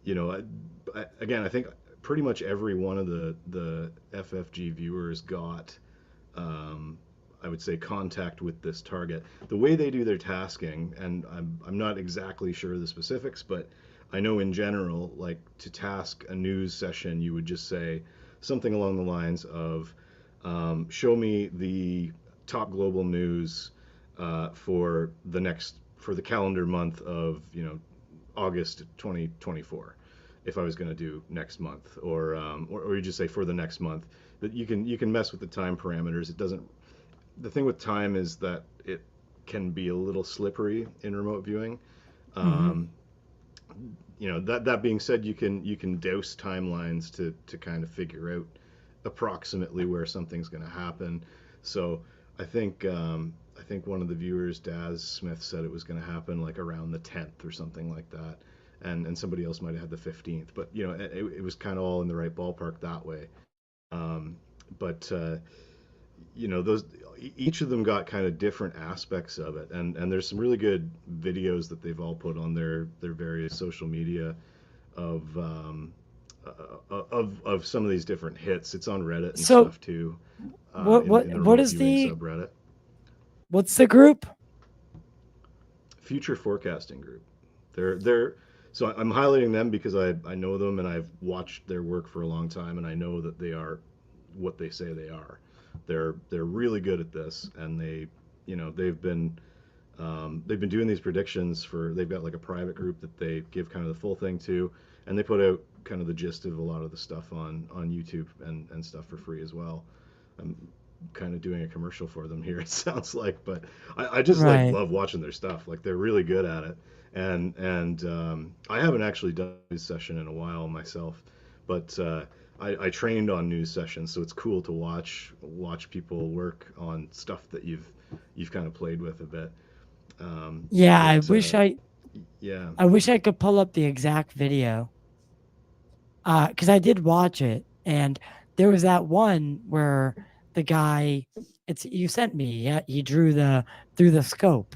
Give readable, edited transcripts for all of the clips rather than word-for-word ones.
you know, again, I think pretty much every one of the FFG viewers got, um, I would say, contact with this target. The way they do their tasking, and I'm not exactly sure of the specifics, but I know in general, like to task a news session, you would just say something along the lines of, show me the top global news for the calendar month of August 2024 if I was going to do next month, or you just say for the next month. That you can mess with the time parameters. It doesn't. The thing with time is that it can be a little slippery in remote viewing. Hmm. Um, that being said, you can dose timelines to kind of figure out approximately where something's going to happen. So I think one of the viewers, Daz Smith, said it was going to happen like around the 10th or something like that, and somebody else might have had the 15th. But it was kind of all in the right ballpark that way. Um, but those each of them got kind of different aspects of it, and there's some really good videos that they've all put on their various social media of of some of these different hits. It's on Reddit and So stuff too, what in what the what remote is viewing the subreddit. what's the group? Future Forecasting Group. They're so I'm highlighting them because I know them and I've watched their work for a long time and I know that they are what they say they are. They're really good at this and they've been doing these predictions for they've got like a private group that they give kind of the full thing to, and they put out kind of the gist of a lot of the stuff on YouTube and stuff for free as well. I'm kind of doing a commercial for them here, it sounds like, but I just like Right. love watching their stuff. Like they're really good at it, and I haven't actually done a news session in a while myself, but I trained on news sessions, so it's cool to watch people work on stuff that you've kind of played with a bit. Yeah, But yeah, I wish I could pull up the exact video. Because I did watch it, and there was that one where the guy, it's you sent me, yeah, he drew the through the scope.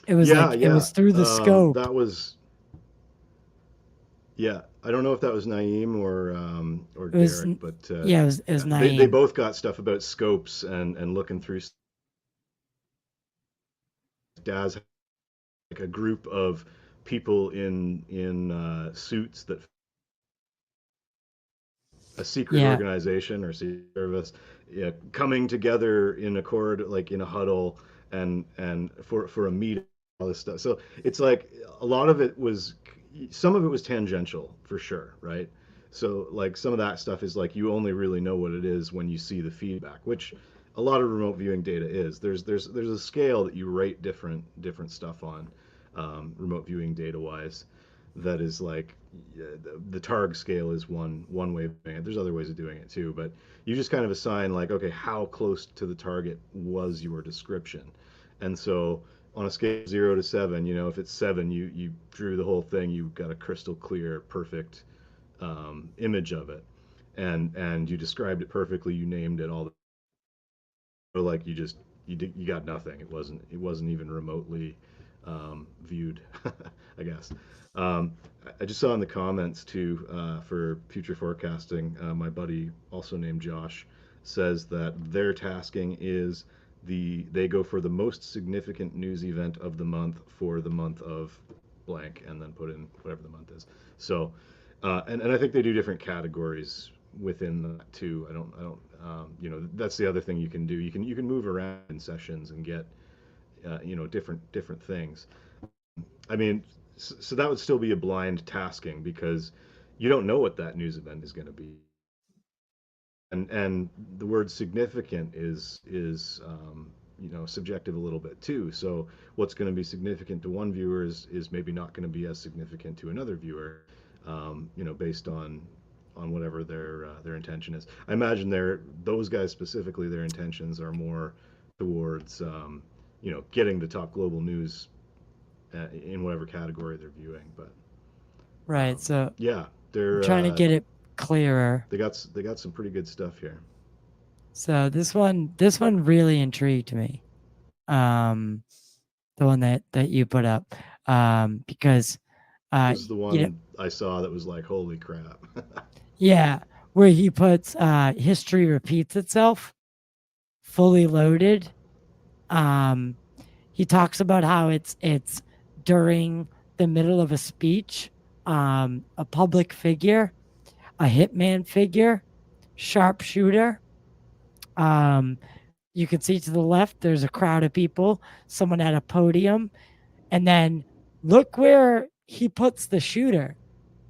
It was yeah, like it yeah. was through the scope. That was yeah. I don't know if that was Naeem or It was Derek, but yeah, it was they Naeem. both got stuff about scopes and looking through. Daz had like a group of people in suits that a secret Yeah, organization or secret service, yeah, coming together in accord, like in a huddle, and for a meeting, all this stuff. So it's like a lot of it was, some of it was tangential for sure, right? So like some of that stuff is like you only really know what it is when you see the feedback, which a lot of remote viewing data is. There's a scale that you rate different stuff on, remote viewing data wise, that is like, yeah, the targ scale is one way of doing it. There's other ways of doing it too, but you just kind of assign like, okay, how close to the target was your description, and so on a scale of 0 to 7, if it's 7, you drew the whole thing, you got a crystal clear, perfect image of it, and you described it perfectly, you named it all, like you got nothing. It wasn't even remotely viewed, I guess. I just saw in the comments too, for future forecasting. My buddy, also named Josh, says that their tasking is they go for the most significant news event of the month for the month of blank, and then put in whatever the month is. So, and I think they do different categories within that too. That's the other thing you can do. You can move around in sessions and get different things. I mean, so that would still be a blind tasking because you don't know what that news event is going to be, and the word significant is subjective a little bit too. So what's going to be significant to one viewer is maybe not going to be as significant to another viewer, based on whatever their intention is. I imagine those guys specifically, their intentions are more towards getting the top global news in whatever category they're viewing. But right. So yeah, I'm they're trying to get it clearer. they got some pretty good stuff here. So this one really intrigued me. Um, the one that you put up. because This is the you know, one I saw that was like, holy crap. yeah, where he puts history repeats itself, fully loaded. Um, he talks about how it's during the middle of a speech, a public figure, a hitman figure, sharpshooter. Um, you can see to the left, there's a crowd of people, someone at a podium, and then look where he puts the shooter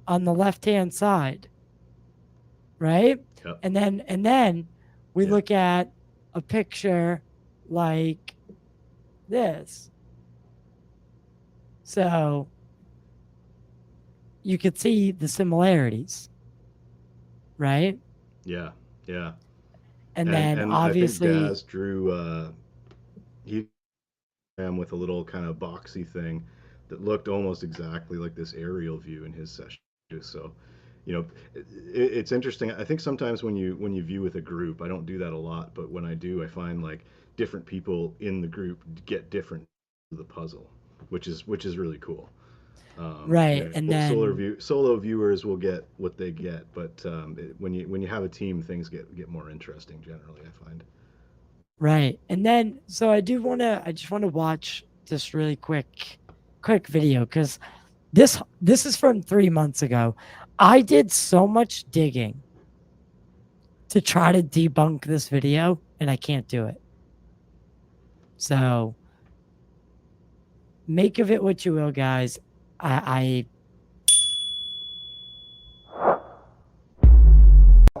on the left hand side, right? Yep. And then we Yeah. look at a picture like this. So you could see the similarities, right? Yeah. Yeah. And then And I think obviously, Daz drew he with a little kind of boxy thing that looked almost exactly like this aerial view in his session too. So, you know, it's interesting. I think sometimes when you view with a group, I don't do that a lot, but when I do, I find like different people in the group get different to the puzzle, which is really cool. right. And then Solo viewers will get what they get, but when you have a team, things get more interesting generally. I find. right. And then so I just want to watch this really quick video because this is from 3 months ago. I did so much digging to try to debunk this video and I can't do it. So make of it what you will, guys. I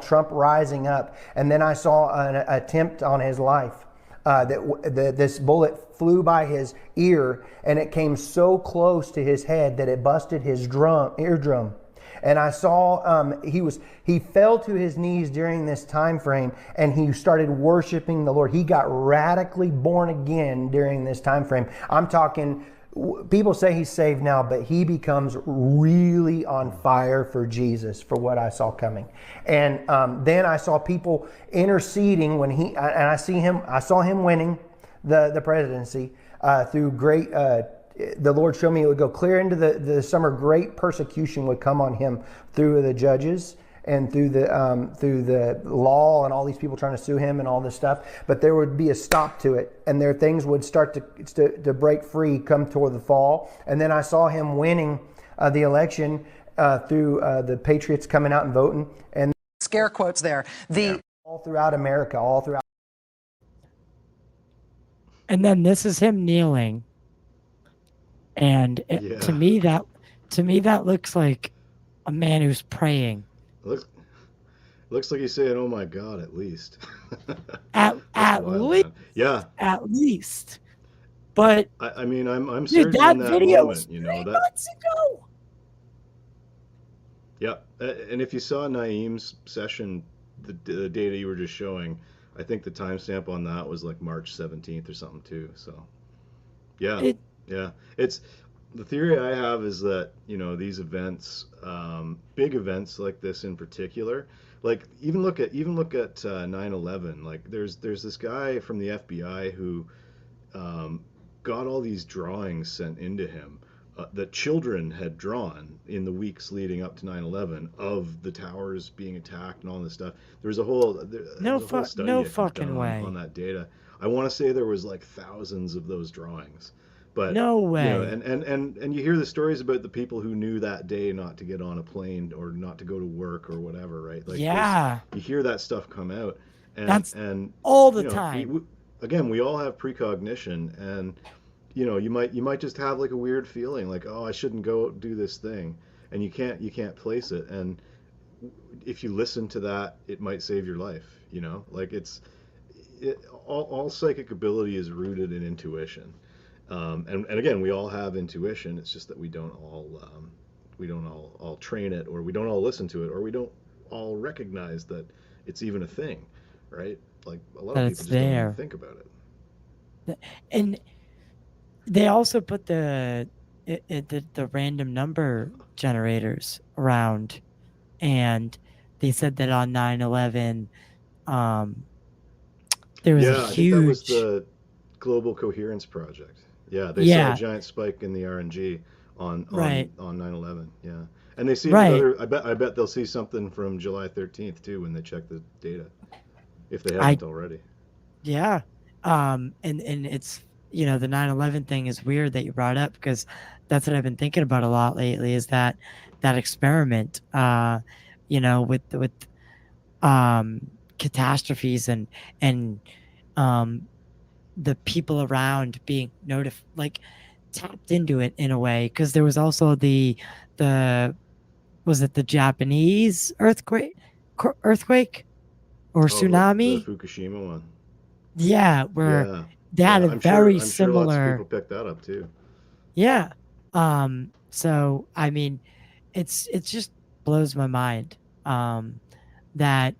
Trump rising up, and then I saw an attempt on his life. This bullet flew by his ear, and it came so close to his head that it busted his eardrum. And I saw he fell to his knees during this time frame, and he started worshiping the Lord. He got radically born again during this time frame. I'm talking. People say he's saved now, but he becomes really on fire for Jesus, for what I saw coming. And then I saw people interceding when I saw him winning the presidency through great. The Lord showed me it would go clear into the summer. Great persecution would come on him through the judges and through the law and all these people trying to sue him and all this stuff. But there would be a stop to it, and there things would start to break free come toward the fall. And then I saw him winning the election through the Patriots coming out and voting, and scare quotes there. All throughout America, all throughout. and then this is him kneeling, and Yeah. to me that looks like a man who's praying. Looks looks like he's saying, "Oh my God," at least. That's At wild, least, man. Yeah. at least. But I mean, I'm dude, certain in that that video was moment, you know, 3 months ago. yeah. And if you saw Naeem's session, the data you were just showing, I think the timestamp on that was like March 17th or something too. So, yeah, It yeah. It's the theory I have is that, you know, these events, big events like this in particular, like even look at 9/11. Like there's this guy from the FBI who um, got all these drawings sent into him that children had drawn in the weeks leading up to 9/11 of the towers being attacked and all this stuff. There was a whole study no I think done fucking on way. that data. I want to say there was like thousands of those drawings, but No you know, way. and you hear the stories about the people who knew that day not to get on a plane or not to go to work or whatever, right? Like there's Yeah, you hear that stuff come out, that's and all the you know time. again we all have precognition, and you know you might just have like a weird feeling like, oh, I shouldn't go do this thing, and you can't place it, and if you listen to that, it might save your life, you know, like all psychic ability is rooted in intuition, and again we all have intuition. It's just that we don't all train it, or we don't all listen to it, or we don't all recognize that it's even a thing, right? Like a lot of That people it's just don't even there. think about it. And they also put the random number generators around, and they said that on 9/11, um, there was a Yeah, I think that was huge the Global Coherence Project. Yeah, they saw a Yeah, giant spike in the RNG right, on 9/11. Yeah, and they see right. other. I bet they'll see something from July 13th too when they check the data, if they I haven't already. Yeah. And it's, the 9/11 thing is weird that you brought up, because that's what I've been thinking about a lot lately, is that experiment, with catastrophes, and um the people around being like tapped into it in a way, because there was also the was it the Japanese earthquake or Oh, the tsunami? Fukushima one. Yeah, where Yeah, they had yeah. a very I'm sure lots of people similar. picked that up too. Yeah. So I mean, it's just blows my mind. That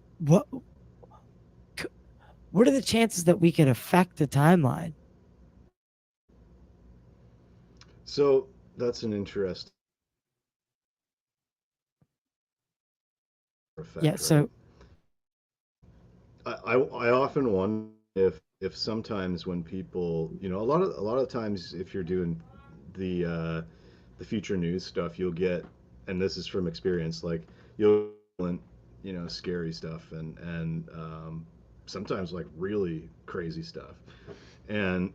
c- what are the chances that we could affect the timeline? So that's an interesting Yeah. effect, right? So I often wonder if sometimes when people, a lot of times if you're doing the uh, the future news stuff, you'll get, and this is from experience, like you'll scary stuff and sometimes like really crazy stuff, and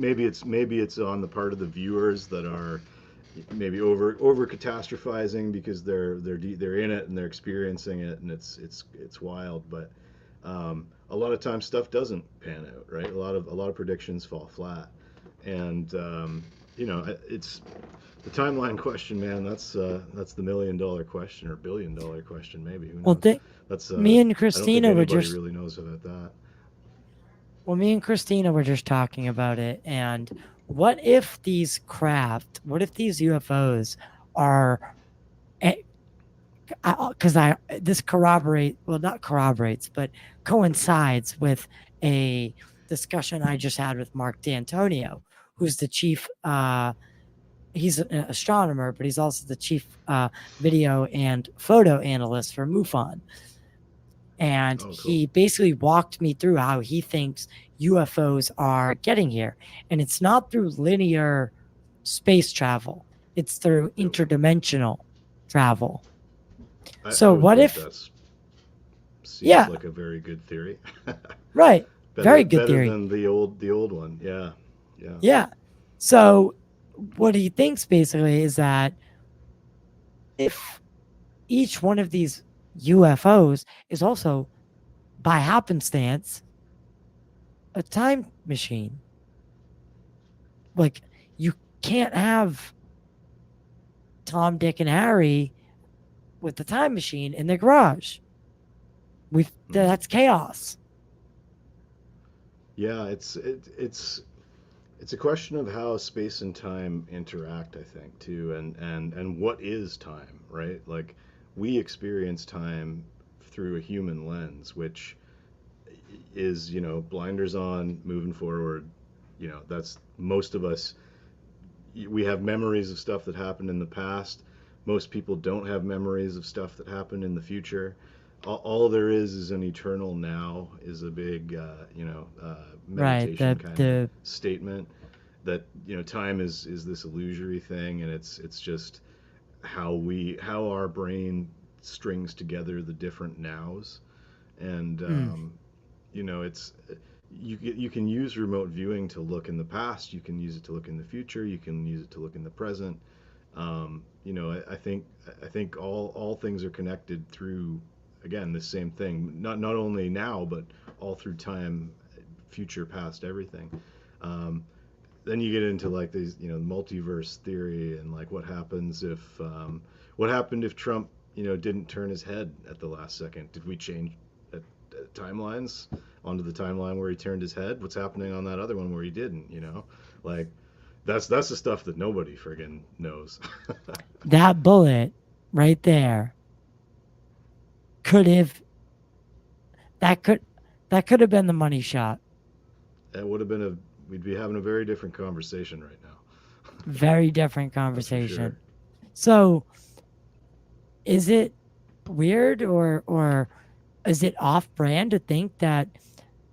maybe it's on the part of the viewers that are maybe over catastrophizing because they're in it and they're experiencing it and it's wild, but a lot of times stuff doesn't pan out, right? A lot of predictions fall flat, and it's the timeline question, man. That's the $1 million question or $1 billion question, maybe. Who well, knows? That's me and I don't think Christina were anybody just really knows about that. me and Christina were just talking about it, and what if these UFOs are, because I this corroborate well, not corroborates, but coincides with a discussion I just had with Mark D'Antonio, who's the chief. He's an astronomer, but he's also the chief video and photo analyst for MUFON. And Oh, cool. he basically walked me through how he thinks UFOs are getting here. And it's not through linear space travel, it's through It, interdimensional travel. I So, would what think if, that's seems yeah, like a very good theory. right, better very good better theory. than the old one. Yeah, yeah. Yeah. So, what he thinks basically is that if each one of these UFOs is also, by happenstance, a time machine, like, you can't have Tom, Dick, and Harry with the time machine in the garage. Hmm. That's chaos. Yeah, it's a question of how space and time interact, I think, too, and what is time, right? Like we experience time through a human lens, which is, blinders on, moving forward. That's most of us. We have memories of stuff that happened in the past. Most people don't have memories of stuff that happened in the future. All there is an eternal now, is a big, Right. meditation The kind of the statement that time is this illusory thing, and it's just how our brain strings together the different nows, and mm, it's you can use remote viewing to look in the past, you can use it to look in the future, you can use it to look in the present. I think all things are connected through, again, the same thing, not only now but all through time, future, past, everything. um, then you get into like these, multiverse theory, and like what happened if Trump, didn't turn his head at the last second? Did we change timelines onto the timeline where he turned his head? What's happening on that other one where he didn't? Like that's the stuff that nobody friggin' knows. that bullet right there could have that could that could have been the money shot. That would have been a We'd be having a very different conversation right now. Very different That's for sure. conversation. So, is it weird, or is it off brand to think that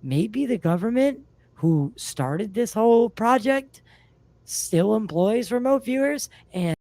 maybe the government, who started this whole project still employs remote viewers, and